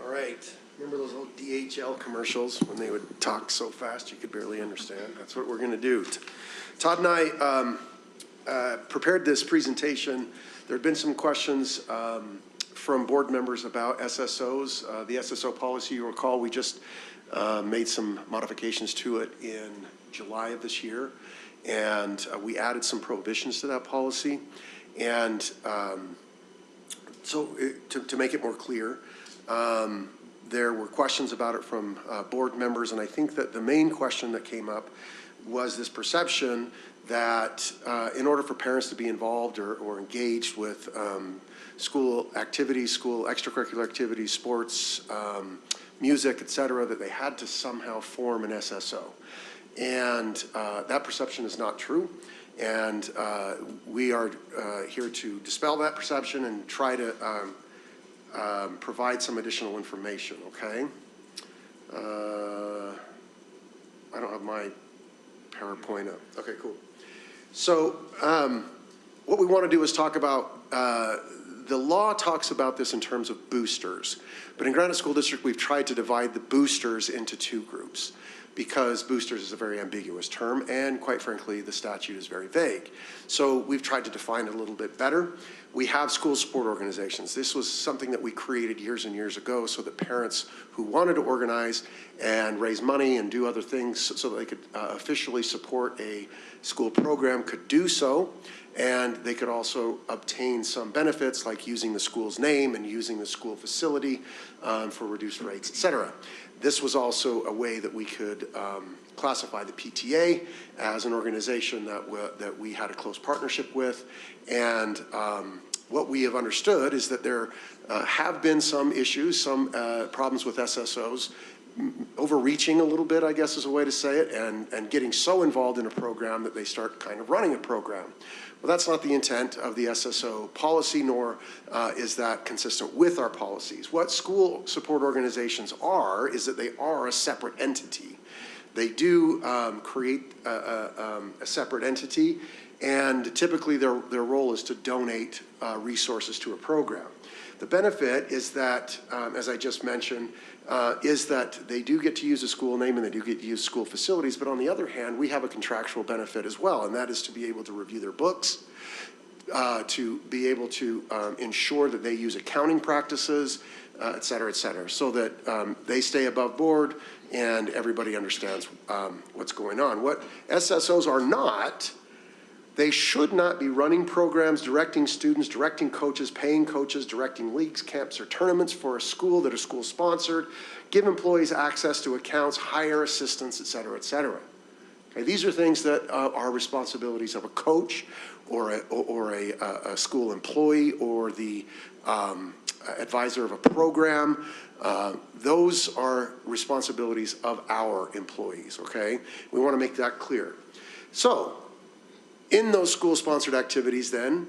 All right. Remember those old DHL commercials when they would talk so fast you could barely understand? That's what we're going to do. Todd and I prepared this presentation. There had been some questions from board members about SSOs. The SSO policy, you recall, we just made some modifications to it in July of this year, and we added some prohibitions to that policy. And so to make it more clear, there were questions about it from board members, and I think that the main question that came up was this perception that in order for parents to be involved or engaged with school activities, school extracurricular activities, sports, music, et cetera, that they had to somehow form an SSO. And that perception is not true. And we are here to dispel that perception and try to provide some additional information, okay? I don't have my PowerPoint up. Okay, cool. So what we want to do is talk about, the law talks about this in terms of boosters, but in Granite School District, we've tried to divide the boosters into two groups. because boosters is a very ambiguous term, and quite frankly, the statute is very vague. So we've tried to define it a little bit better. We have school support organizations. This was something that we created years and years ago so that parents who wanted to organize and raise money and do other things so that they could officially support a school program could do so. And they could also obtain some benefits like using the school's name and using the school facility for reduced rates, et cetera. This was also a way that we could classify the PTA as an organization that we had a close partnership with. And what we have understood is that there have been some issues, some problems with SSOs, overreaching a little bit, I guess is a way to say it, and getting so involved in a program that they start kind of running a program. Well, that's not the intent of the SSO policy, nor is that consistent with our policies. What school support organizations are is that they are a separate entity. They do create a separate entity, and typically their role is to donate resources to a program. The benefit is that, as I just mentioned, is that they do get to use a school name and they do get to use school facilities, but on the other hand, we have a contractual benefit as well, and that is to be able to review their books, to be able to ensure that they use accounting practices, et cetera, so that they stay above board and everybody understands what's going on. What SSOs are not, they should not be running programs, directing students, directing coaches, paying coaches, directing leagues, camps, or tournaments for a school that are school-sponsored, give employees access to accounts, hire assistants, et cetera, et cetera. Okay, these are things that are responsibilities of a coach or a school employee or the advisor of a program. Those are responsibilities of our employees, okay? We want to make that clear. So, in those school-sponsored activities, then,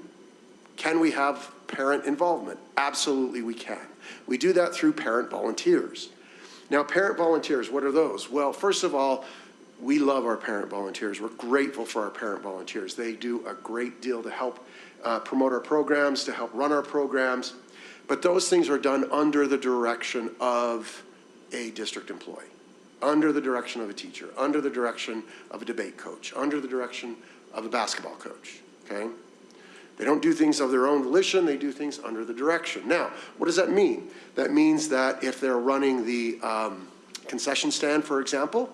can we have parent involvement? Absolutely we can. We do that through parent volunteers. Now, parent volunteers, what are those? Well, first of all, we love our parent volunteers. We're grateful for our parent volunteers. They do a great deal to help promote our programs, to help run our programs. But those things are done under the direction of a district employee, under the direction of a teacher, under the direction of a debate coach, under the direction of a basketball coach, okay? They don't do things of their own volition, they do things under the direction. Now, what does that mean? That means that if they're running the concession stand, for example,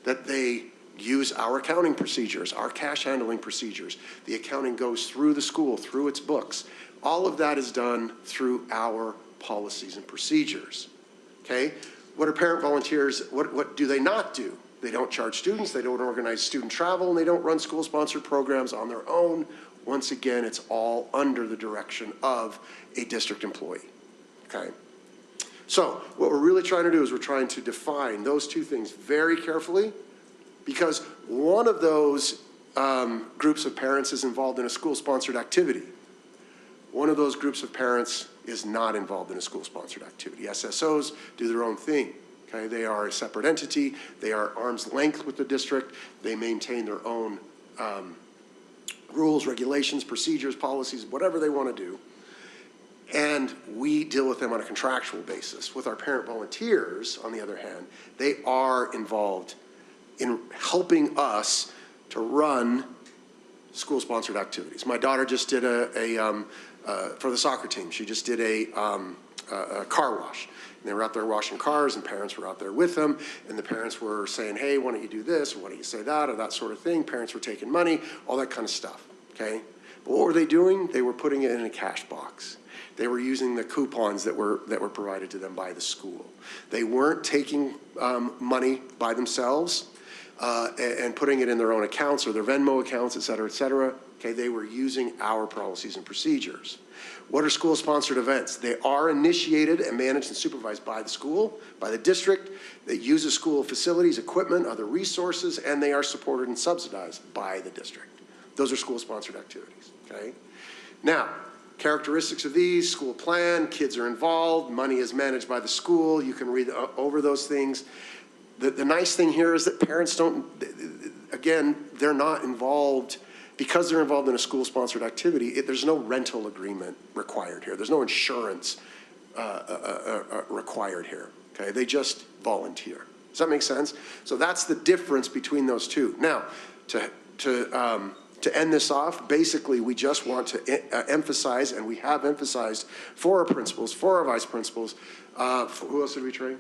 that they use our accounting procedures, our cash handling procedures. The accounting goes through the school, through its books. All of that is done through our policies and procedures, okay? What are parent volunteers, what do they not do? They don't charge students, they don't organize student travel, and they don't run school-sponsored programs on their own. Once again, it's all under the direction of a district employee, okay? So what we're really trying to do is we're trying to define those two things very carefully, because one of those groups of parents is involved in a school-sponsored activity. One of those groups of parents is not involved in a school-sponsored activity. SSOs do their own thing. Okay, they are a separate entity. They are arm's length with the district. They maintain their own rules, regulations, procedures, policies, whatever they want to do. And we deal with them on a contractual basis. With our parent volunteers, on the other hand, they are involved in helping us to run school-sponsored activities. My daughter just did for the soccer team, she just did a car wash. And they were out there washing cars, and parents were out there with them, and the parents were saying, hey, why don't you do this, or why don't you say that, or that sort of thing. Parents were taking money, all that kind of stuff, okay? But what were they doing? They were putting it in a cash box. They were using the coupons that were provided to them by the school. They weren't taking money by themselves and putting it in their own accounts or their Venmo accounts, et cetera, okay? They were using our policies and procedures. What are school-sponsored events? They are initiated and managed and supervised by the school, by the district. They use the school facilities, equipment, other resources, and they are supported and subsidized by the district. Those are school-sponsored activities, okay? Now, characteristics of these: school plan, kids are involved, money is managed by the school. You can read over those things. The nice thing here is that parents don't, again, they're not involved. Because they're involved in a school-sponsored activity, there's no rental agreement required here. There's no insurance required here, okay? They just volunteer. Does that make sense? So that's the difference between those two. Now, to end this off, basically, we just want to emphasize, and we have emphasized for our principals, for our vice principals, who else did we train?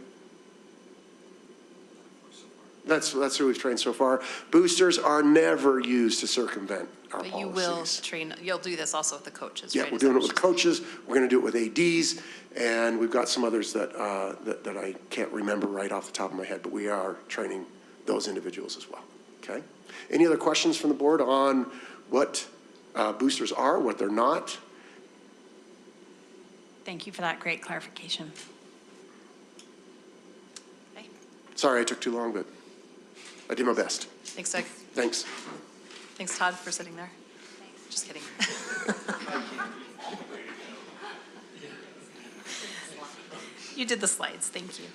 That's who we've trained so far. Boosters are never used to circumvent our policies.
But you will train, you'll do this also with the coaches, right?
Yeah, we're doing it with coaches, we're gonna do it with ADs, and we've got some others that I can't remember right off the top of my head, but we are training those individuals as well, okay? Any other questions from the board on what boosters are, what they're not?
Thank you for that great clarification.
Okay.
Sorry I took too long, but I did my best.
Thanks, Doug.
Thanks.
Thanks, Todd, for sitting there. Just kidding. You did the slides, thank you.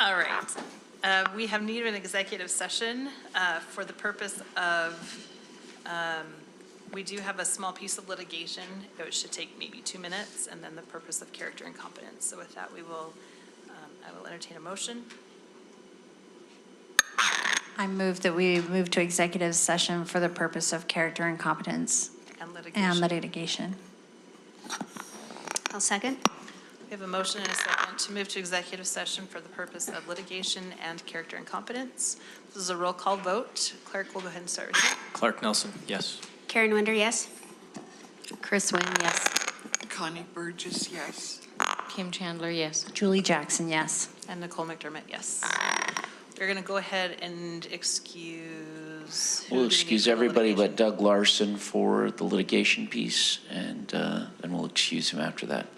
All right. We have need of an executive session for the purpose of, we do have a small piece of litigation. It should take maybe 2 minutes, and then the purpose of character and competence. So with that, we will, I will entertain a motion.
I move that we move to executive session for the purpose of character and competence
And litigation.
and litigation.
I'll second.
We have a motion and a second to move to executive session for the purpose of litigation and character and competence. This is a roll call vote. Clerk will go ahead and start with you.
Clark Nelson, yes.
Karen Winder, yes?
Chris Nguyen, yes.
Connie Burgess, yes.
Kim Chandler, yes.
Julie Jackson, yes.
And Nicole McDermott, yes. We're going to go ahead and excuse. who do
We'll
we need
excuse
for the
everybody
litigation?
but Doug Larson for the litigation piece, and we'll excuse him after that.